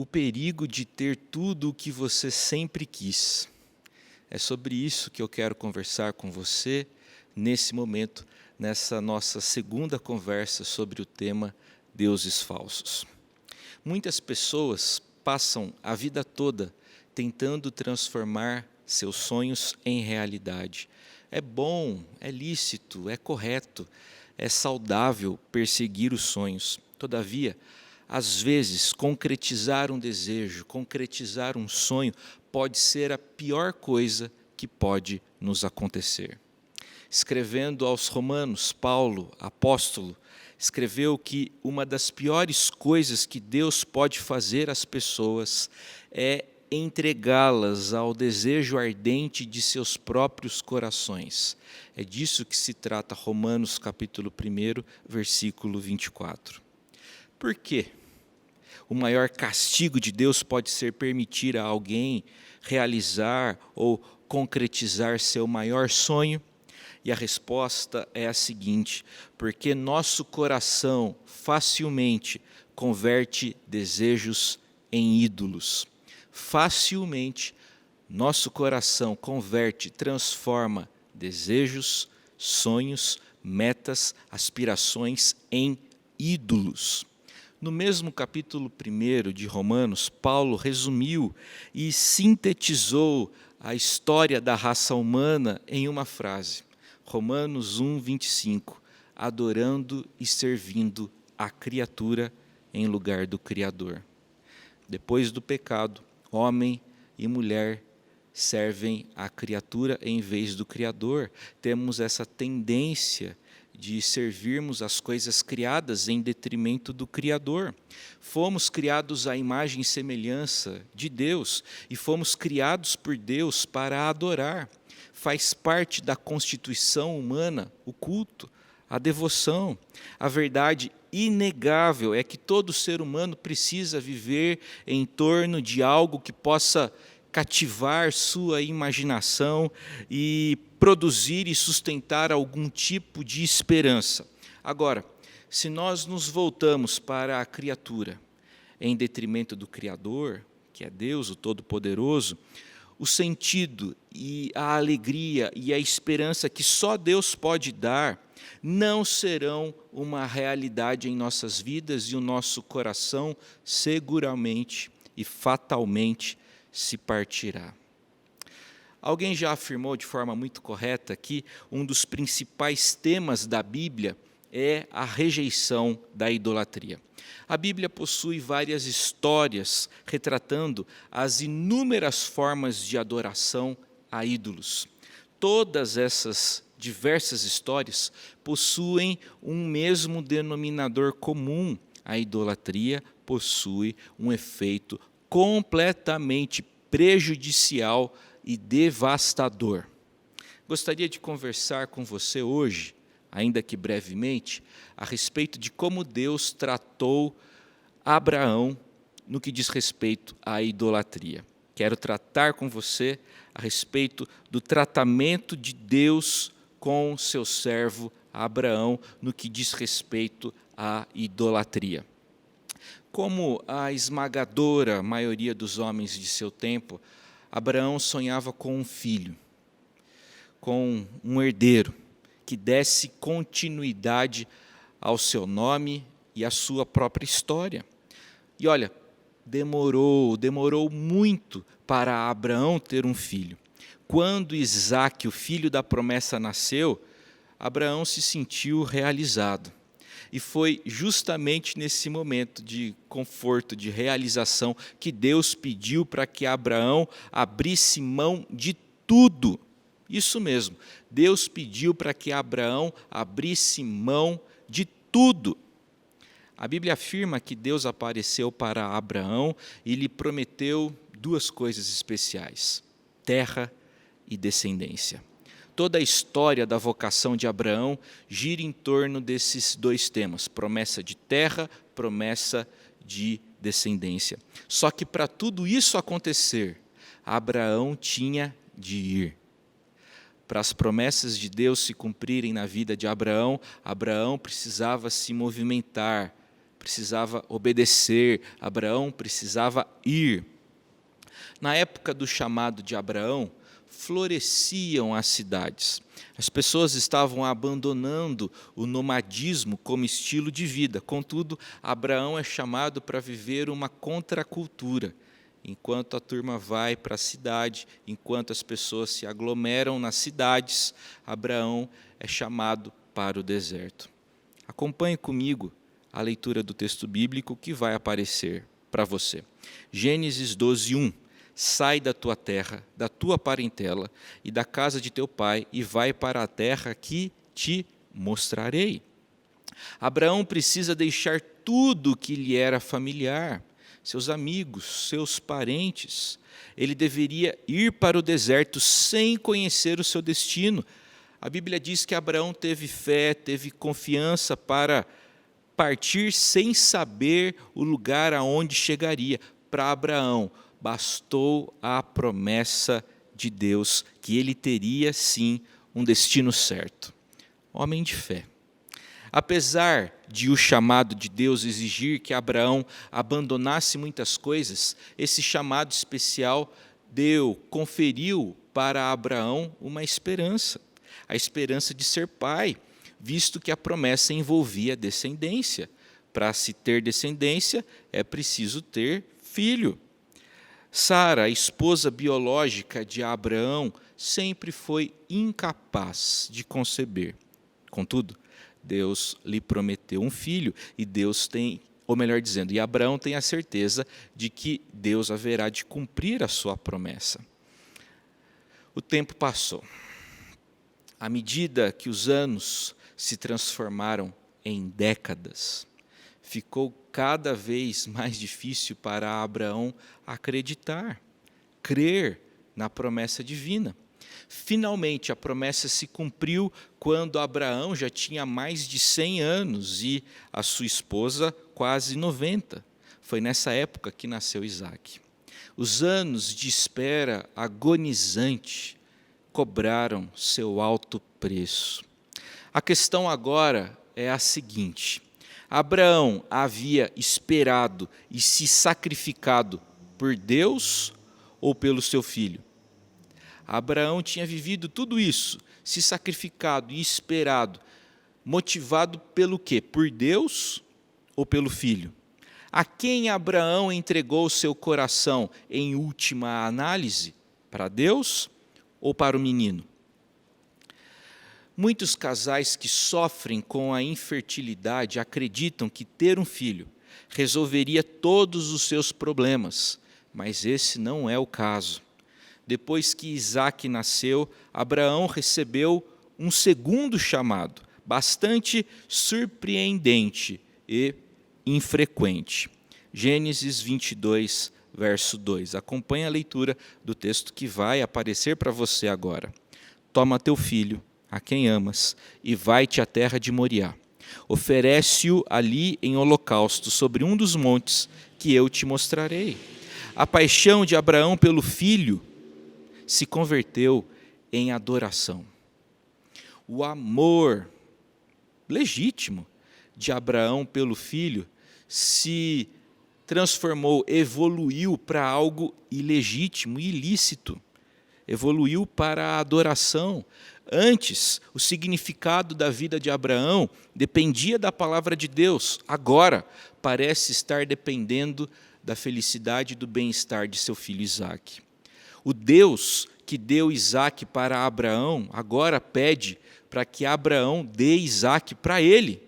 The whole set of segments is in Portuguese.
O perigo de ter tudo o que você sempre quis. É sobre isso que eu quero conversar com você nesse momento, nessa nossa segunda conversa sobre o tema deuses falsos. Muitas pessoas passam a vida toda tentando transformar seus sonhos em realidade. É bom, é lícito, é correto, é saudável perseguir os sonhos. Todavia, às vezes, concretizar um desejo, concretizar um sonho, pode ser a pior coisa que pode nos acontecer. Escrevendo aos Romanos, Paulo, apóstolo, escreveu que uma das piores coisas que Deus pode fazer às pessoas é entregá-las ao desejo ardente de seus próprios corações. É disso que se trata Romanos capítulo 1, versículo 24. Por quê? O maior castigo de Deus pode ser permitir a alguém realizar ou concretizar seu maior sonho? E a resposta é a seguinte: porque nosso coração facilmente converte desejos em ídolos. Facilmente, nosso coração converte, transforma desejos, sonhos, metas, aspirações em ídolos. No mesmo capítulo 1 de Romanos, Paulo resumiu e sintetizou a história da raça humana em uma frase. Romanos 1, 25, adorando e servindo a criatura em lugar do Criador. Depois do pecado, homem e mulher servem a criatura em vez do Criador. Temos essa tendência de servirmos as coisas criadas em detrimento do Criador. Fomos criados à imagem e semelhança de Deus e fomos criados por Deus para adorar. Faz parte da constituição humana o culto, a devoção. A verdade inegável é que todo ser humano precisa viver em torno de algo que possa cativar sua imaginação e produzir e sustentar algum tipo de esperança. Agora, se nós nos voltamos para a criatura em detrimento do Criador, que é Deus, o Todo-Poderoso, o sentido e a alegria e a esperança que só Deus pode dar não serão uma realidade em nossas vidas e o nosso coração seguramente e fatalmente se partirá. Alguém já afirmou de forma muito correta que um dos principais temas da Bíblia é a rejeição da idolatria. A Bíblia possui várias histórias retratando as inúmeras formas de adoração a ídolos. Todas essas diversas histórias possuem um mesmo denominador comum. A idolatria possui um efeito completamente prejudicial e devastador. Gostaria de conversar com você hoje, ainda que brevemente, a respeito de como Deus tratou Abraão no que diz respeito à idolatria. Quero tratar com você a respeito do tratamento de Deus com seu servo Abraão no que diz respeito à idolatria. Como a esmagadora maioria dos homens de seu tempo, Abraão sonhava com um filho, com um herdeiro, que desse continuidade ao seu nome e à sua própria história. E olha, demorou muito para Abraão ter um filho. Quando Isaque, o filho da promessa, nasceu, Abraão se sentiu realizado. E foi justamente nesse momento de conforto, de realização, que Deus pediu para que Abraão abrisse mão de tudo. Isso mesmo, Deus pediu para que Abraão abrisse mão de tudo. A Bíblia afirma que Deus apareceu para Abraão e lhe prometeu duas coisas especiais: terra e descendência. Toda a história da vocação de Abraão gira em torno desses dois temas: promessa de terra, promessa de descendência. Só que para tudo isso acontecer, Abraão tinha de ir. Para as promessas de Deus se cumprirem na vida de Abraão, Abraão precisava se movimentar precisava obedecer, Abraão precisava ir. Na época do chamado de Abraão, floresciam as cidades. As pessoas estavam abandonando o nomadismo como estilo de vida. Contudo, Abraão é chamado para viver uma contracultura. Enquanto a turma vai para a cidade, enquanto as pessoas se aglomeram nas cidades, Abraão é chamado para o deserto. Acompanhe comigo a leitura do texto bíblico que vai aparecer para você. Gênesis 12:1. Sai da tua terra, da tua parentela e da casa de teu pai e vai para a terra que te mostrarei. Abraão precisa deixar tudo que lhe era familiar, seus amigos, seus parentes. Ele deveria ir para o deserto sem conhecer o seu destino. A Bíblia diz que Abraão teve fé, teve confiança para partir sem saber o lugar aonde chegaria. Para Abraão, bastou a promessa de Deus que ele teria, sim, um destino certo. Homem de fé. Apesar de o chamado de Deus exigir que Abraão abandonasse muitas coisas, esse chamado especial conferiu para Abraão uma esperança, a esperança de ser pai, visto que a promessa envolvia descendência. Para se ter descendência, é preciso ter filho. Sara, a esposa biológica de Abraão, sempre foi incapaz de conceber. Contudo, Deus lhe prometeu um filho e e Abraão tem a certeza de que Deus haverá de cumprir a sua promessa. O tempo passou. À medida que os anos se transformaram em décadas, ficou cada vez mais difícil para Abraão acreditar, crer na promessa divina. Finalmente, a promessa se cumpriu quando Abraão já tinha mais de 100 anos e a sua esposa quase 90. Foi nessa época que nasceu Isaque. Os anos de espera agonizante cobraram seu alto preço. A questão agora é a seguinte: Abraão havia esperado e se sacrificado por Deus ou pelo seu filho? Abraão tinha vivido tudo isso, se sacrificado e esperado, motivado pelo quê? Por Deus ou pelo filho? A quem Abraão entregou seu coração em última análise? Para Deus ou para o menino? Muitos casais que sofrem com a infertilidade acreditam que ter um filho resolveria todos os seus problemas, mas esse não é o caso. Depois que Isaque nasceu, Abraão recebeu um segundo chamado, bastante surpreendente e infrequente. Gênesis 22, verso 2. Acompanhe a leitura do texto que vai aparecer para você agora. Toma teu filho, a quem amas, e vai-te à terra de Moriá. Oferece-o ali em holocausto sobre um dos montes que eu te mostrarei. A paixão de Abraão pelo filho se converteu em adoração. O amor legítimo de Abraão pelo filho se transformou, evoluiu para algo ilegítimo, ilícito. Evoluiu para a adoração. Antes, o significado da vida de Abraão dependia da palavra de Deus. Agora, parece estar dependendo da felicidade e do bem-estar de seu filho Isaque. O Deus que deu Isaque para Abraão, agora pede para que Abraão dê Isaque para ele.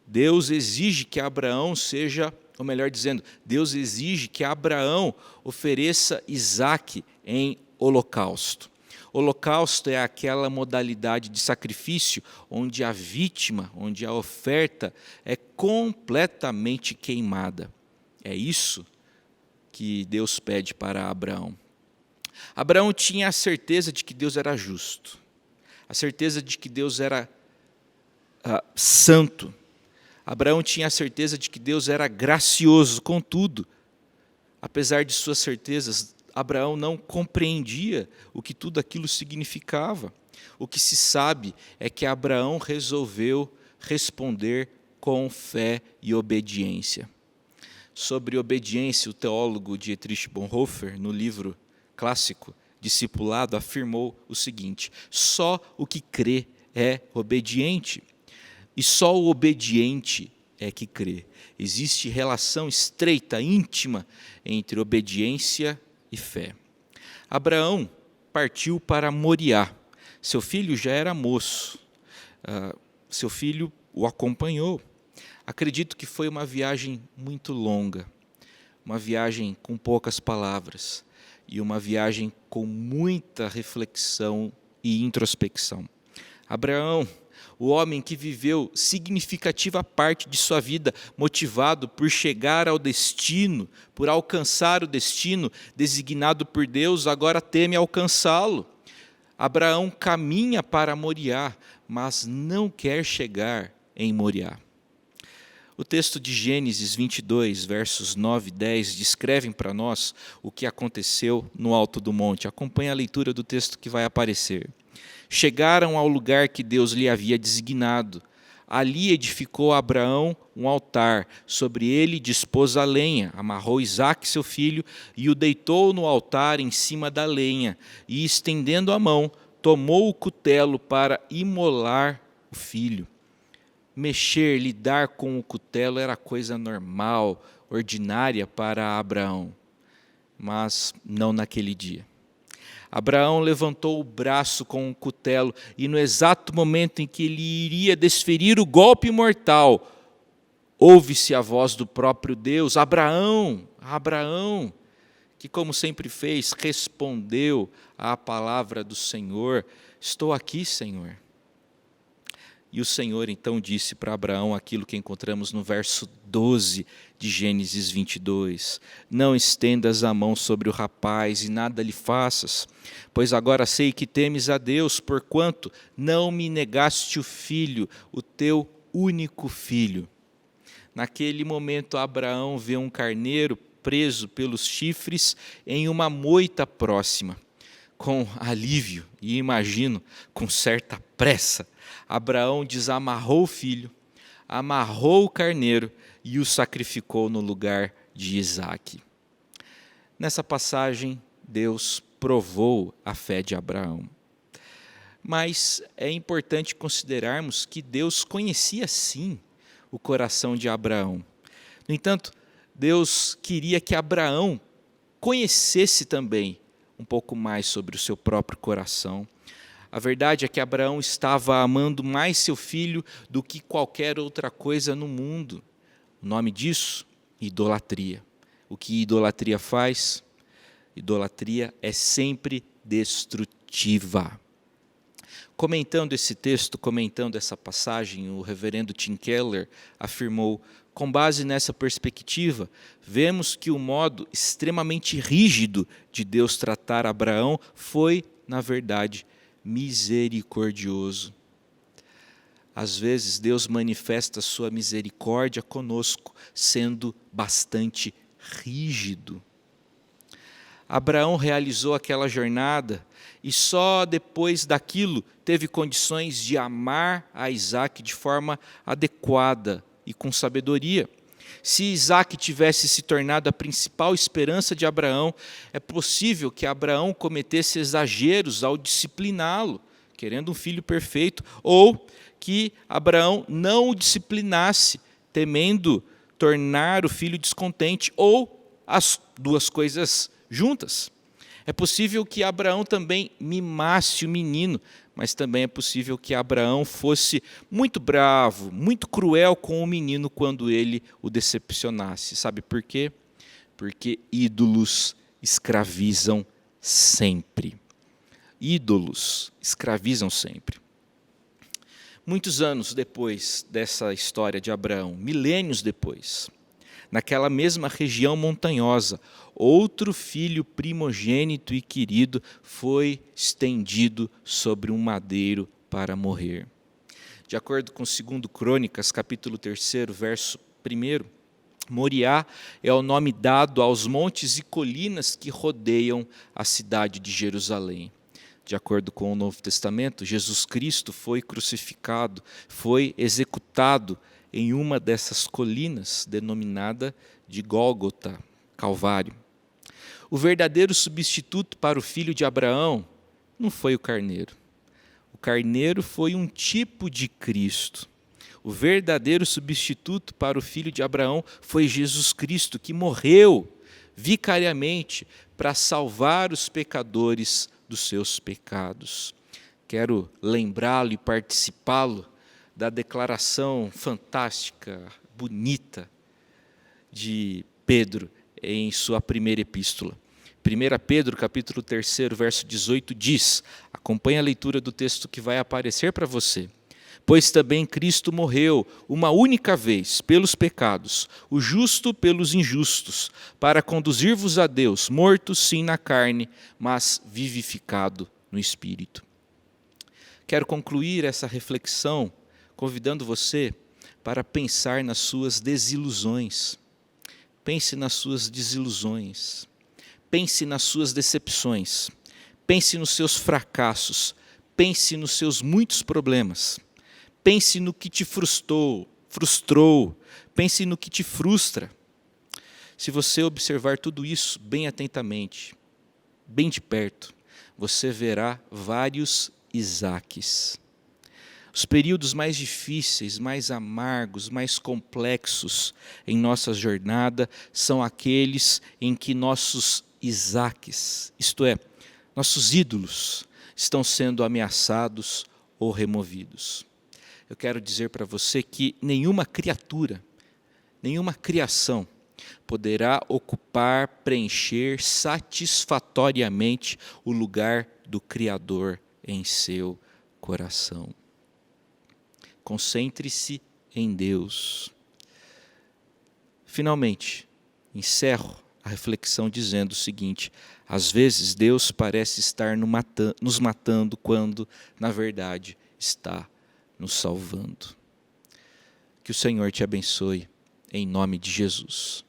Deus exige que Abraão seja, ou melhor dizendo, Deus exige que Abraão ofereça Isaque em holocausto. Holocausto é aquela modalidade de sacrifício onde a vítima, onde a oferta é completamente queimada. É isso que Deus pede para Abraão. Abraão tinha a certeza de que Deus era justo, a certeza de que Deus era santo. Abraão tinha a certeza de que Deus era gracioso. Contudo, apesar de suas certezas, Abraão não compreendia o que tudo aquilo significava. O que se sabe é que Abraão resolveu responder com fé e obediência. Sobre obediência, o teólogo Dietrich Bonhoeffer, no livro clássico Discipulado, afirmou o seguinte: só o que crê é obediente, e só o obediente é que crê. Existe relação estreita, íntima, entre obediência e fé. Abraão partiu para Moriá. Seu filho já era moço. Seu filho o acompanhou. Acredito que foi uma viagem muito longa, uma viagem com poucas palavras e uma viagem com muita reflexão e introspecção. Abraão, o homem que viveu significativa parte de sua vida motivado por chegar ao destino, por alcançar o destino designado por Deus, agora teme alcançá-lo. Abraão caminha para Moriá, mas não quer chegar em Moriá. O texto de Gênesis 22, versos 9 e 10, descrevem para nós o que aconteceu no alto do monte. Acompanhe a leitura do texto que vai aparecer. Chegaram ao lugar que Deus lhe havia designado. Ali edificou Abraão um altar, sobre ele dispôs a lenha, amarrou Isaque seu filho e o deitou no altar em cima da lenha, e estendendo a mão, tomou o cutelo para imolar o filho. Mexer, lidar com o cutelo era coisa normal, ordinária para Abraão, mas não naquele dia. Abraão levantou o braço com o cutelo e no exato momento em que ele iria desferir o golpe mortal, ouve-se a voz do próprio Deus: Abraão, Abraão, que como sempre fez, respondeu à palavra do Senhor: estou aqui, Senhor. E o Senhor então disse para Abraão aquilo que encontramos no verso 12 de Gênesis 22. Não estendas a mão sobre o rapaz e nada lhe faças, pois agora sei que temes a Deus, porquanto não me negaste o filho, o teu único filho. Naquele momento Abraão vê um carneiro preso pelos chifres em uma moita próxima. Com alívio e, imagino, com certa pressa, Abraão desamarrou o filho, amarrou o carneiro e o sacrificou no lugar de Isaque. Nessa passagem, Deus provou a fé de Abraão. Mas é importante considerarmos que Deus conhecia sim o coração de Abraão. No entanto, Deus queria que Abraão conhecesse também um pouco mais sobre o seu próprio coração. A verdade é que Abraão estava amando mais seu filho do que qualquer outra coisa no mundo. O nome disso? Idolatria. O que idolatria faz? Idolatria é sempre destrutiva. Comentando esse texto, comentando essa passagem, o reverendo Tim Keller afirmou: com base nessa perspectiva, vemos que o modo extremamente rígido de Deus tratar Abraão foi, na verdade, misericordioso. Às vezes, Deus manifesta sua misericórdia conosco, sendo bastante rígido. Abraão realizou aquela jornada e só depois daquilo teve condições de amar a Isaque de forma adequada e com sabedoria. Se Isaque tivesse se tornado a principal esperança de Abraão, é possível que Abraão cometesse exageros ao discipliná-lo, querendo um filho perfeito, ou que Abraão não o disciplinasse, temendo tornar o filho descontente, ou as duas coisas juntas. É possível que Abraão também mimasse o menino, mas também é possível que Abraão fosse muito bravo, muito cruel com o menino quando ele o decepcionasse. Sabe por quê? Porque ídolos escravizam sempre. Ídolos escravizam sempre. Muitos anos depois dessa história de Abraão, milênios depois, naquela mesma região montanhosa, outro filho primogênito e querido foi estendido sobre um madeiro para morrer. De acordo com 2 Crônicas, capítulo 3, verso 1, Moriá é o nome dado aos montes e colinas que rodeiam a cidade de Jerusalém. De acordo com o Novo Testamento, Jesus Cristo foi crucificado, foi executado em uma dessas colinas denominada de Gólgota, Calvário. O verdadeiro substituto para o filho de Abraão não foi o carneiro. O carneiro foi um tipo de Cristo. O verdadeiro substituto para o filho de Abraão foi Jesus Cristo, que morreu vicariamente para salvar os pecadores dos seus pecados. Quero lembrá-lo e participá-lo da declaração fantástica, bonita de Pedro em sua primeira epístola. 1 Pedro, capítulo 3, verso 18, diz, acompanhe a leitura do texto que vai aparecer para você. Pois também Cristo morreu uma única vez pelos pecados, o justo pelos injustos, para conduzir-vos a Deus, morto sim na carne, mas vivificado no Espírito. Quero concluir essa reflexão convidando você para pensar nas suas desilusões. Pense nas suas desilusões. Pense nas suas decepções. Pense nos seus fracassos. Pense nos seus muitos problemas. Pense no que te frustrou. Pense no que te frustra. Se você observar tudo isso bem atentamente, bem de perto, você verá vários Isaques. Os períodos mais difíceis, mais amargos, mais complexos em nossa jornada são aqueles em que nossos Isaques, isto é, nossos ídolos, estão sendo ameaçados ou removidos. Eu quero dizer para você que nenhuma criatura, nenhuma criação poderá ocupar, preencher satisfatoriamente o lugar do Criador em seu coração. Concentre-se em Deus. Finalmente, encerro a reflexão dizendo o seguinte: às vezes Deus parece estar nos matando quando, na verdade, está nos salvando. Que o Senhor te abençoe, em nome de Jesus.